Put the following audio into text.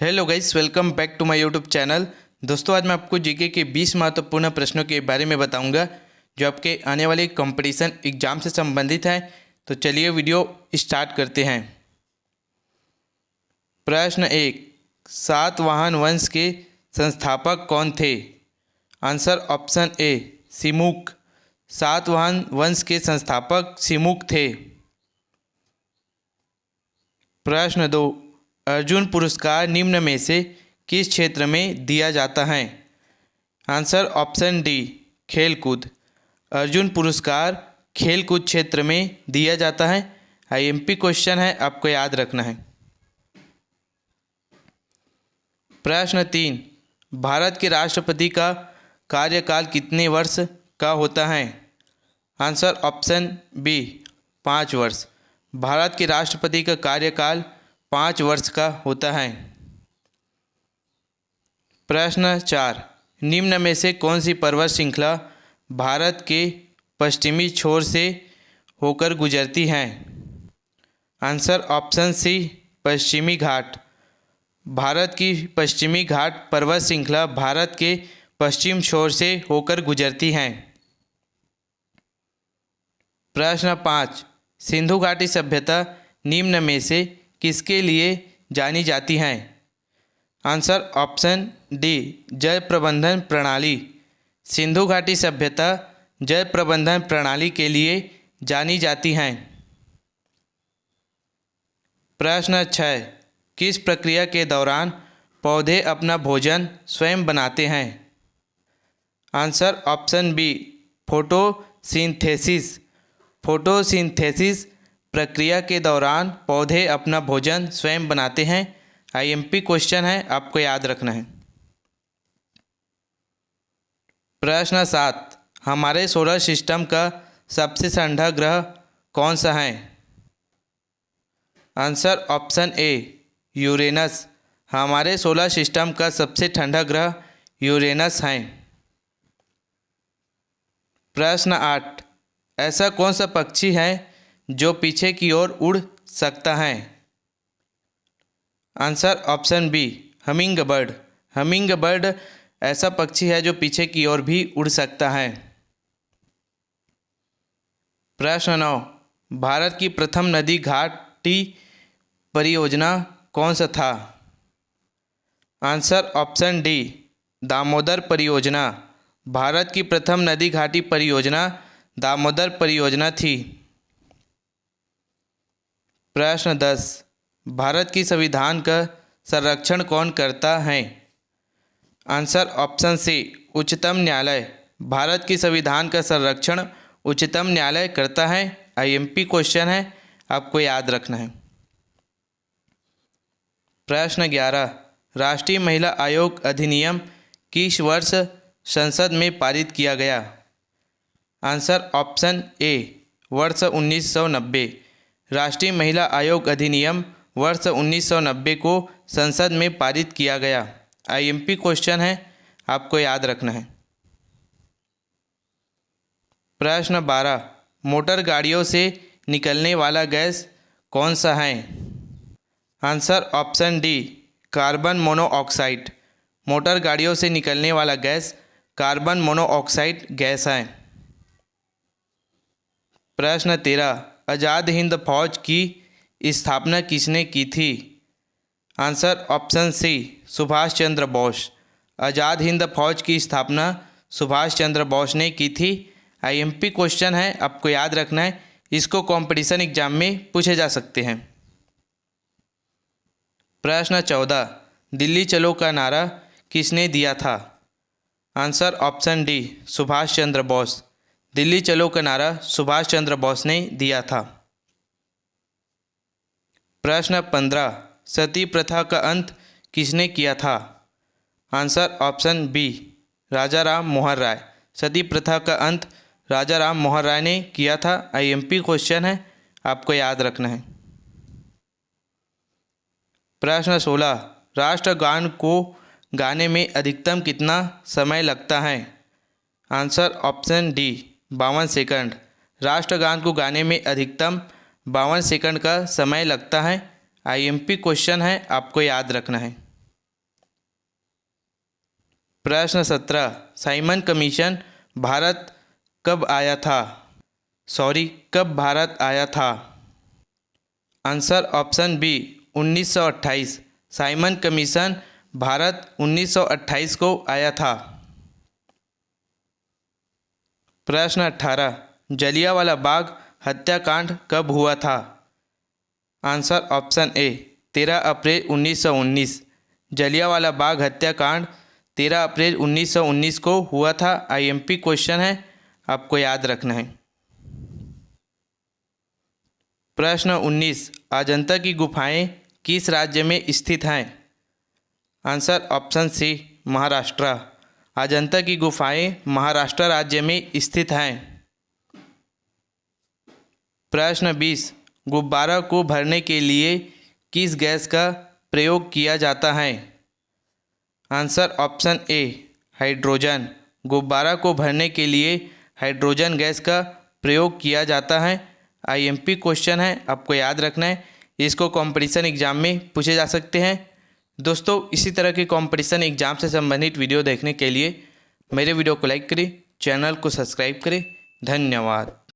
Hello guys, welcome back to my YouTube channel. दोस्तों, आज मैं आपको जीके के 20 महत्वपूर्ण प्रश्नों के बारे में बताऊंगा जो आपके आने वाले कंपटीशन एग्जाम से संबंधित हैं। तो चलिए वीडियो स्टार्ट करते हैं। प्रश्न 1, सातवाहन वंश के संस्थापक कौन थे? Answer option A Simuk. Satavahana वंश के संस्थापक सिमुक थे। प्रश्न 2, अर्जुन पुरस्कार निम्न में से किस क्षेत्र में दिया जाता है? आंसर ऑप्शन डी खेलकूद। अर्जुन पुरस्कार खेलकूद क्षेत्र में दिया जाता है। आईएमपी क्वेश्चन है, आपको याद रखना है। प्रश्न 3, भारत के राष्ट्रपति का कार्यकाल कितने वर्ष का होता है? आंसर ऑप्शन बी 5 वर्ष। भारत के राष्ट्रपति का कार्यकाल 5 वर्ष का होता है। प्रश्न 4, निम्न में से कौन सी पर्वत श्रृंखला भारत के पश्चिमी छोर से होकर गुजरती है? आंसर ऑप्शन सी पश्चिमी घाट। भारत की पश्चिमी घाट पर्वत श्रृंखला भारत के पश्चिम छोर से होकर गुजरती है। प्रश्न 5, सिंधु घाटी सभ्यता निम्न में से किसके लिए जानी जाती हैं? आंसर ऑप्शन डी जल प्रबंधन प्रणाली। सिंधु घाटी सभ्यता जल प्रबंधन प्रणाली के लिए जानी जाती हैं। प्रश्न 6, किस प्रक्रिया के दौरान पौधे अपना भोजन स्वयं बनाते हैं? Answer option B photosynthesis. Photosynthesis प्रक्रिया के दौरान पौधे अपना भोजन स्वयं बनाते हैं। आईएमपी क्वेश्चन है, आपको याद रखना है। प्रश्न 7, हमारे सोलर सिस्टम का सबसे ठंडा ग्रह कौन सा है? आंसर ऑप्शन ए यूरेनस। हमारे सोलर सिस्टम का सबसे ठंडा ग्रह यूरेनस है। प्रश्न 8, ऐसा कौन सा पक्षी है जो पीछे की ओर उड़ सकता है? Answer option B hummingbird. Hummingbird ऐसा पक्षी है जो पीछे की ओर भी उड़ सकता है। प्रश्न 9, भारत की प्रथम नदी घाटी परियोजना कौन सा था? आंसर ऑप्शन डी दामोदर परियोजना। भारत की प्रथम नदी घाटी परियोजना दामोदर परियोजना थी। प्रश्न 10, भारत की संविधान का संरक्षण कौन करता है? आंसर ऑप्शन सी उच्चतम न्यायालय। भारत की संविधान का संरक्षण उच्चतम न्यायालय करता है। आईएमपी क्वेश्चन है, आपको याद रखना है। प्रश्न 11, राष्ट्रीय महिला आयोग अधिनियम किस वर्ष संसद में पारित किया गया? आंसर ऑप्शन ए वर्ष 1990। राष्ट्रीय महिला आयोग अधिनियम वर्ष 1990 को संसद में पारित किया गया। आईएमपी क्वेश्चन है, आपको याद रखना है। प्रश्न 12, मोटर गाड़ियों से निकलने वाला गैस कौन सा है? Answer option D carbon monoxide. Motor गाड़ियों से निकलने वाला गैस कार्बन मोनोऑक्साइड गैस है। प्रश्न 13, आज़ाद हिंद फौज की स्थापना किसने की थी? आंसर ऑप्शन सी सुभाष चंद्र बोस। आज़ाद हिंद फौज की स्थापना सुभाष चंद्र बोस ने की थी। आईएमपी क्वेश्चन है, आपको याद रखना है। इसको कंपटीशन एग्जाम में पूछे जा सकते हैं। प्रश्न 14, दिल्ली चलो का नारा किसने दिया था? Answer option D Subhash Chandra Bose. Delhi चलो का नारा सुभाष चंद्र बोस ने दिया था। प्रश्न 15, सती प्रथा का अंत किसने किया था? आंसर ऑप्शन बी राजा राम मोहन राय। सती प्रथा का अंत राजा राम मोहन राय ने किया था। आईएमपी क्वेश्चन है, आपको याद रखना है। प्रश्न 16, राष्ट्रगान को गाने में अधिकतम कितना समय लगता है? Answer option D 52 second. राष्ट्रगान को गाने में अधिकतम 52 सेकंड का समय लगता है। आईएमपी क्वेश्चन है, आपको याद रखना है। प्रश्न 17, साइमन कमीशन भारत कब आया था? कब भारत आया था? Answer option B 1928। Simon Commission Bharat 1928 को आया था। प्रश्न 18, जलियांवाला बाग हत्याकांड कब हुआ था? आंसर ऑप्शन ए 13 अप्रैल 1919। जलियांवाला बाग हत्याकांड 13 अप्रैल 1919 को हुआ था। आईएमपी क्वेश्चन है, आपको याद रखना है। प्रश्न 19, अजंता की गुफाएं किस राज्य में स्थित हैं? Answer option C Maharashtra. Ajanta की गुफाएं महाराष्ट्र राज्य में स्थित हैं। प्रश्न 20, गुब्बारा को भरने के लिए किस गैस का प्रयोग किया जाता है? आंसर ऑप्शन ए हाइड्रोजन। गुब्बारा को भरने के लिए हाइड्रोजन गैस का प्रयोग किया जाता है। आईएमपी क्वेश्चन है, आपको याद रखना है। इसको कंपटीशन एग्जाम में पूछे जा सकते हैं। दोस्तों, इसी तरह के कंपटीशन एग्जाम से संबंधित वीडियो देखने के लिए मेरे वीडियो को लाइक करें, चैनल को सब्सक्राइब करें। धन्यवाद।